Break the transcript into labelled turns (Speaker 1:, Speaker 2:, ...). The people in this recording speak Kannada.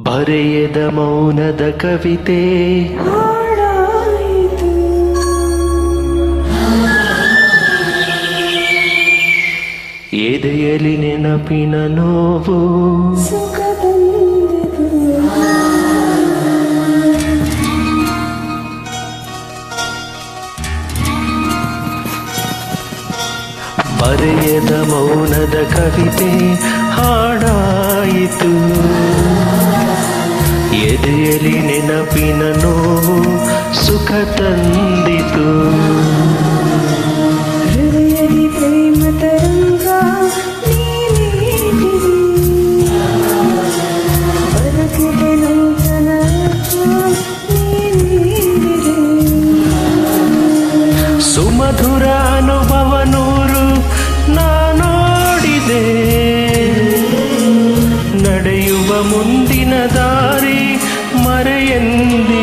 Speaker 1: ಬರೆಯದ ಮೌನದ ಕವಿತೆ
Speaker 2: ಹಾಡಾಯಿತು.
Speaker 1: ಎದೆಯಲಿ ನೆನಪಿನ ನೋವು
Speaker 2: ಸುಖ ತಂದಿತು.
Speaker 1: ಬರೆಯದ ಮೌನದ ಕವಿತೆ ಹಾಡಾಯಿತು. ಎದೆಯಲಿ ನೆನಪಿನ ನೋವು ಸುಖ ತಂದಿತು.
Speaker 2: ಹೃದಯದಿ ಪ್ರೇಮ ತರಂಗ ನೀನೇಟಿದೆ. ಬದುಕಿಗೆ ನೂತನ ನೀನೇರಿದೆ.
Speaker 1: ಸುಮಧುರ ಅನುಭವ ನೂರು ನಾನೋಡಿದೆ. ನಡೆಯುವ ಮುಂದಿನ ದಾರಿ ಮರೆಯೆಂದಿದೆ.